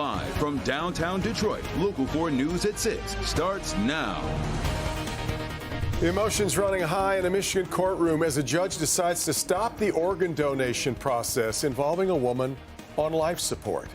Live from downtown Detroit, Local 4 News at 6 starts now. The emotions running high in a Michigan courtroom as a judge decides to stop the organ donation process involving a woman on life support.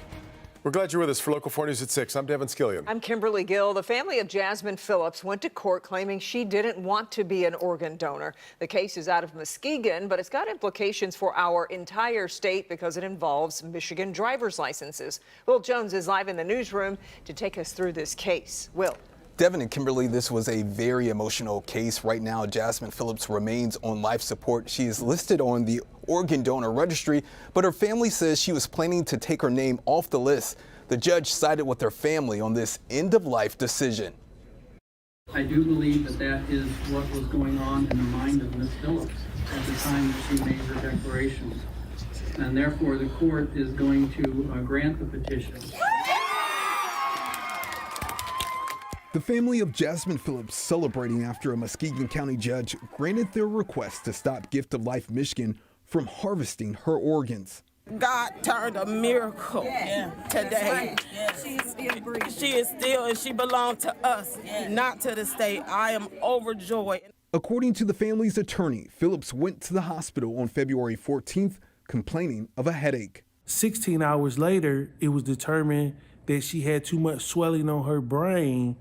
We're glad you're with us for Local 4 News at 6. I'm Devin Skillian. I'm Kimberly Gill. The family of Jasmine Phillips went to court claiming she didn't want to be an organ donor. The case is out of Muskegon, but it's got implications for our entire state because it involves Michigan driver's licenses. Will Jones is live in the newsroom to take us through this case. Will. Devin and Kimberly, this was a very emotional case. Right now, Jasmine Phillips remains on life support. She is listed on the organ donor registry, but her family says she was planning to take her name off the list. The judge sided with her family on this end-of-life decision. I do believe that that is what was going on in the mind of Ms. Phillips at the time that she made her declaration. And therefore, the court is going to grant the petition. The family of Jasmine Phillips celebrating after a Muskegon County judge granted their request to stop Gift of Life Michigan from harvesting her organs. God turned a miracle today. She is still, and she belongs to us, not to the state. I am overjoyed. According to the family's attorney, Phillips went to the hospital on February 14th complaining of a headache. 16 hours later, it was determined that she had too much swelling on her brain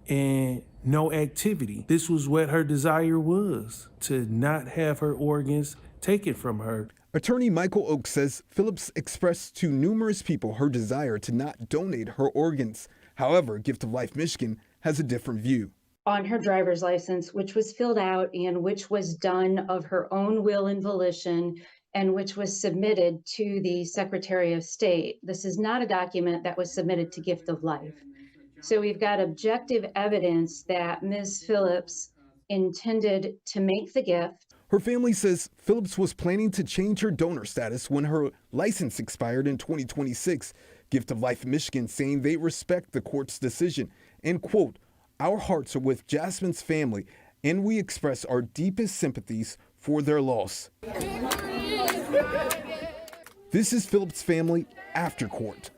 and no activity. This was what her desire was, to not have her organs taken from her. Attorney Michael Oakes says Phillips expressed to numerous people her desire to not donate her organs. However, Gift of Life Michigan has a different view. On her driver's license, which was filled out and which was done of her own will and volition, and which was submitted to the Secretary of State. This is not a document that was submitted to Gift of Life. So we've got objective evidence that Ms. Phillips intended to make the gift. Her family says Phillips was planning to change her donor status when her license expired in 2026. Gift of Life Michigan saying they respect the court's decision and, quote, "Our hearts are with Jasmine's family and we express our deepest sympathies for their loss." This is Phillips' family after court.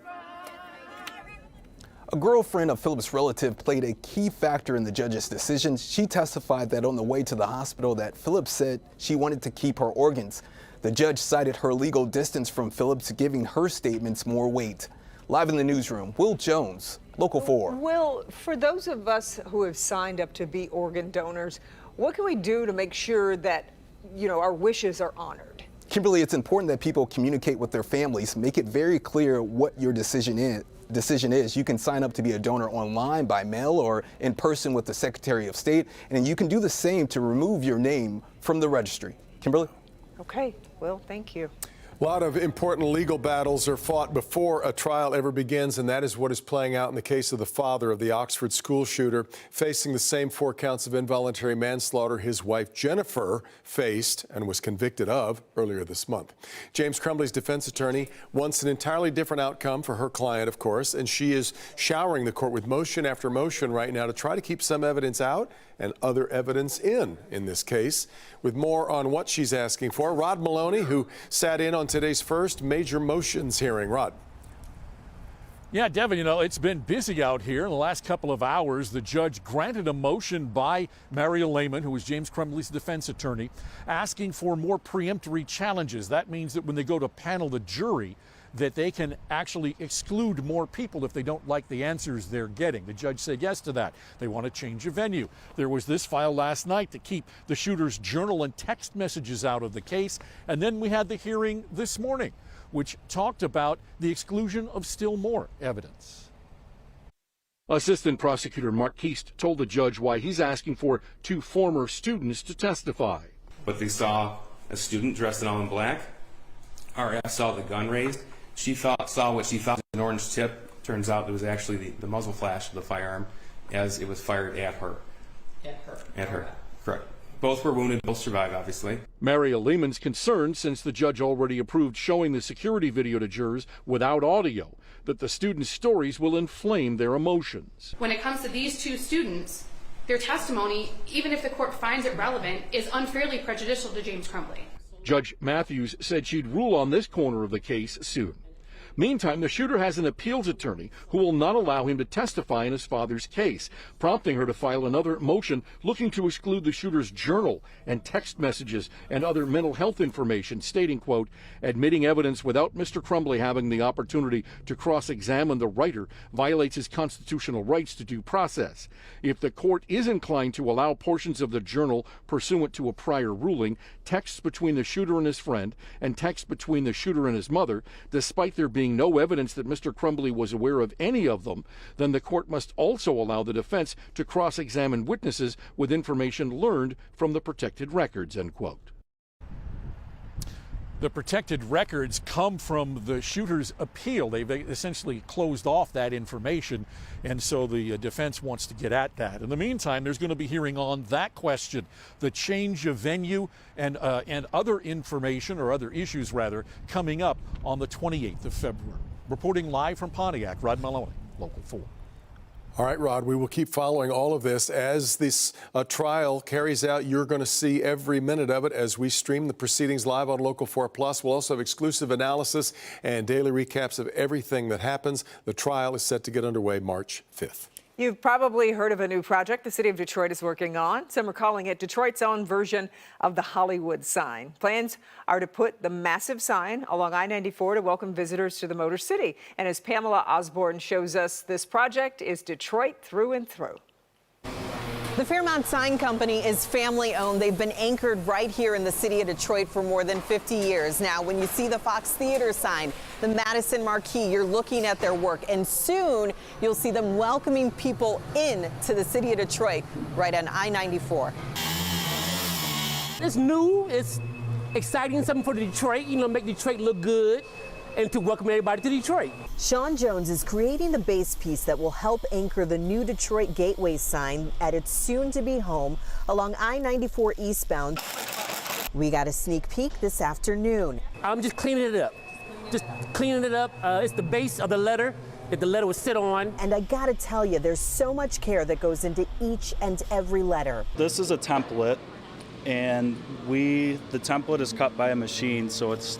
A girlfriend of Phillips' relative played a key factor in the judge's decision. She testified that on the way to the hospital that Phillips said she wanted to keep her organs. The judge cited her legal distance from Phillips, giving her statements more weight. Live in the newsroom, Will Jones, Local 4. Will, for those of us who have signed up to be organ donors, what can we do to make sure that, our wishes are honored? Kimberly, it's important that people communicate with their families, make it very clear what your decision is. You can sign up to be a donor online, by mail, or in person with the Secretary of State, and you can do the same to remove your name from the registry. Kimberly? Okay, Will, thank you. A lot of important legal battles are fought before a trial ever begins, and that is what is playing out in the case of the father of the Oxford school shooter, facing the same 4 counts of involuntary manslaughter his wife Jennifer faced and was convicted of earlier this month. James Crumbley's defense attorney wants an entirely different outcome for her client, of course, and she is showering the court with motion after motion right now to try to keep some evidence out and other evidence in this case. With more on what she's asking for, Rod Maloney, who sat in on today's first major motions hearing. Rod. Yeah, Devin, it's been busy out here. In the last couple of hours, the judge granted a motion by Maria Lehman, who was James Crumbley's defense attorney, asking for more preemptory challenges. That means that when they go to panel the jury, that they can actually exclude more people if they don't like the answers they're getting. The judge said yes to that. They want to change the venue. There was this file last night to keep the shooter's journal and text messages out of the case. And then we had the hearing this morning, which talked about the exclusion of still more evidence. Assistant Prosecutor Mark Keast told the judge why he's asking for 2 former students to testify. But they saw a student dressed in all in black. RF saw the gun raised. She saw what she thought was an orange tip. Turns out it was actually the muzzle flash of the firearm as it was fired at her. At her. Correct. Both were wounded, both survived, obviously. Maria Lehman's concerned, since the judge already approved showing the security video to jurors without audio, that the students' stories will inflame their emotions. When it comes to these 2 students, their testimony, even if the court finds it relevant, is unfairly prejudicial to James Crumbley. Judge Matthews said she'd rule on this corner of the case soon. Meantime, the shooter has an appeals attorney who will not allow him to testify in his father's case, prompting her to file another motion looking to exclude the shooter's journal and text messages and other mental health information, stating, quote, admitting evidence without Mr. Crumbley having the opportunity to cross-examine the writer violates his constitutional rights to due process. If the court is inclined to allow portions of the journal pursuant to a prior ruling, texts between the shooter and his friend, and texts between the shooter and his mother, despite there being no evidence that Mr. Crumbley was aware of any of them, then the court must also allow the defense to cross-examine witnesses with information learned from the protected records, end quote. The protected records come from the shooter's appeal. They've essentially closed off that information, and so the defense wants to get at that. In the meantime, there's going to be hearing on that question, the change of venue and other information, or other issues rather, coming up on the 28th of February. Reporting live from Pontiac, Rod Maloney, Local 4. All right, Rod, we will keep following all of this. As this trial carries out, you're going to see every minute of it as we stream the proceedings live on Local 4 Plus. We'll also have exclusive analysis and daily recaps of everything that happens. The trial is set to get underway March 5th. You've probably heard of a new project the city of Detroit is working on. Some are calling it Detroit's own version of the Hollywood sign. Plans are to put the massive sign along I-94 to welcome visitors to the Motor City. And as Pamela Osborne shows us, this project is Detroit through and through. The Fairmont Sign Company is family-owned. They've been anchored right here in the city of Detroit for more than 50 years. Now, when you see the Fox Theater sign, the Madison Marquee, you're looking at their work, and soon you'll see them welcoming people in to the city of Detroit right on I-94. It's new, it's exciting, something for Detroit, make Detroit look good, and to welcome everybody to Detroit. Sean Jones is creating the base piece that will help anchor the new Detroit Gateway sign at its soon-to-be home along I-94 eastbound. We got a sneak peek this afternoon. I'm just cleaning it up. It's the base of the letter that the letter would sit on. And I gotta tell you, there's so much care that goes into each and every letter. This is a template, and the template is cut by a machine, so it's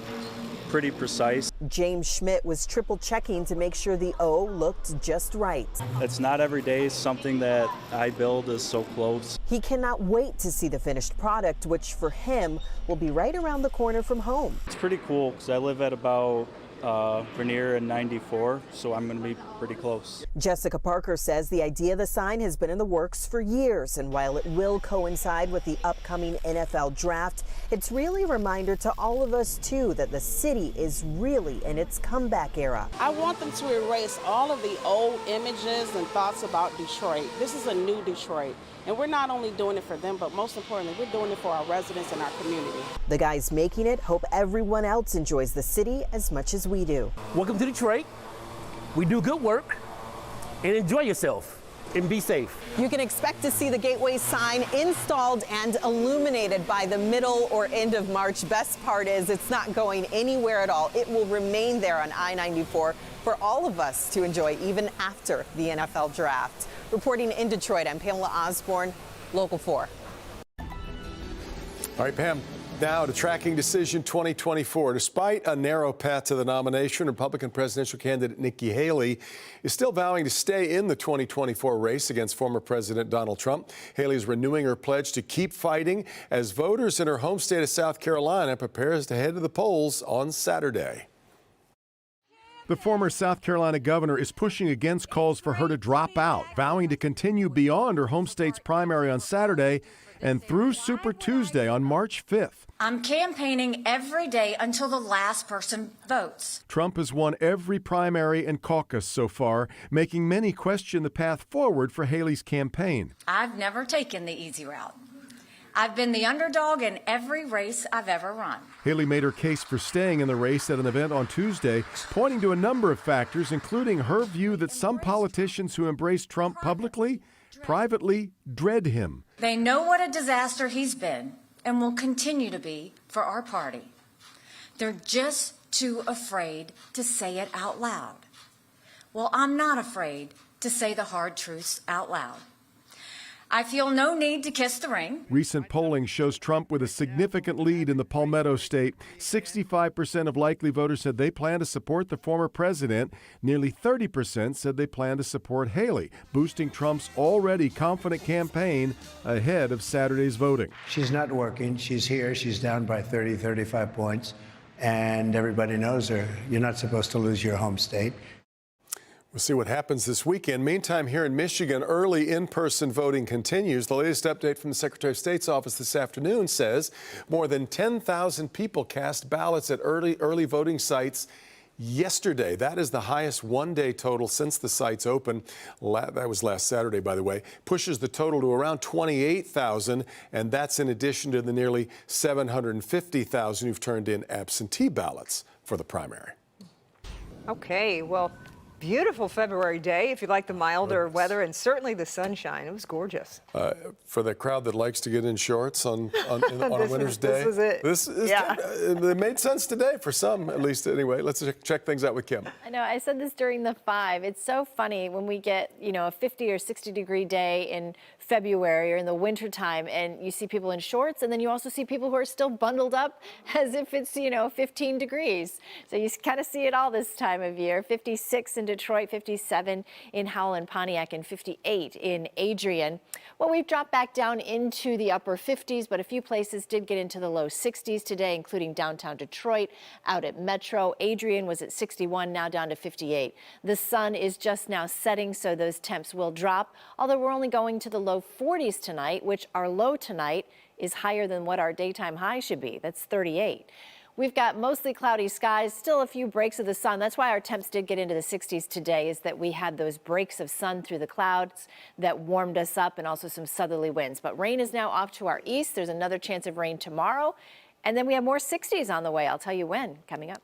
pretty precise. James Schmidt was triple checking to make sure the O looked just right. It's not every day something that I build is so close. He cannot wait to see the finished product, which for him will be right around the corner from home. It's pretty cool because I live at about Vernier and 94, so I'm going to be pretty close. Jessica Parker says the idea of the sign has been in the works for years, and while it will coincide with the upcoming NFL draft, it's really a reminder to all of us too that the city is really in its comeback era. I want them to erase all of the old images and thoughts about Detroit. This is a new Detroit. And we're not only doing it for them, but most importantly, we're doing it for our residents and our community. The guys making it hope everyone else enjoys the city as much as we do. Welcome to Detroit. We do good work, and enjoy yourself, and be safe. You can expect to see the Gateway sign installed and illuminated by the middle or end of March. Best part is it's not going anywhere at all. It will remain there on I-94 for all of us to enjoy even after the NFL draft. Reporting in Detroit, I'm Pamela Osborne, Local 4. All right, Pam, now to Tracking Decision 2024. Despite a narrow path to the nomination, Republican presidential candidate Nikki Haley is still vowing to stay in the 2024 race against former President Donald Trump. Haley is renewing her pledge to keep fighting as voters in her home state of South Carolina prepares to head to the polls on Saturday. The former South Carolina governor is pushing against calls for her to drop out, vowing to continue beyond her home state's primary on Saturday and through Super Tuesday on March 5th. I'm campaigning every day until the last person votes. Trump has won every primary and caucus so far, making many question the path forward for Haley's campaign. I've never taken the easy route. I've been the underdog in every race I've ever run. Haley made her case for staying in the race at an event on Tuesday, pointing to a number of factors, including her view that some politicians who embrace Trump publicly, privately dread him. They know what a disaster he's been and will continue to be for our party. They're just too afraid to say it out loud. Well, I'm not afraid to say the hard truths out loud. I feel no need to kiss the ring. Recent polling shows Trump with a significant lead in the Palmetto State. 65% of likely voters said they plan to support the former president. Nearly 30% said they plan to support Haley, boosting Trump's already confident campaign ahead of Saturday's voting. She's not working. She's here. She's down by 30, 35 points. And everybody knows her. You're not supposed to lose your home state. We'll see what happens this weekend. Meantime, here in Michigan, early in-person voting continues. The latest update from the Secretary of State's office this afternoon says more than 10,000 people cast ballots at early voting sites yesterday. That is the highest one-day total since the sites opened. That was last Saturday, by the way. Pushes the total to around 28,000, and that's in addition to the nearly 750,000 who've turned in absentee ballots for the primary. Okay, well, beautiful February day if you like the milder weather and certainly the sunshine. It was gorgeous. For the crowd that likes to get in shorts on a winter's day. This was it. This is it made sense today for some, at least anyway. Let's check things out with Kim. I know, I said this during the 5. It's so funny when we get, a 50 or 60 degree day in February or in the wintertime and you see people in shorts, and then you also see people who are still bundled up as if it's, 15 degrees. So you kind of see it all this time of year. 56 in Detroit, 57 in Howell and Pontiac, and 58 in Adrian. Well, we've dropped back down into the upper 50s, but a few places did get into the low 60s today, including downtown Detroit, out at Metro. Adrian was at 61, now down to 58. The sun is just now setting, so those temps will drop, although we're only going to the low 40s tonight, which our low tonight is higher than what our daytime high should be. That's 38. We've got mostly cloudy skies, still a few breaks of the sun. That's why our temps did get into the 60s today, is that we had those breaks of sun through the clouds that warmed us up, and also some southerly winds. But rain is now off to our east. There's another chance of rain tomorrow. And then we have more 60s on the way. I'll tell you when, coming up.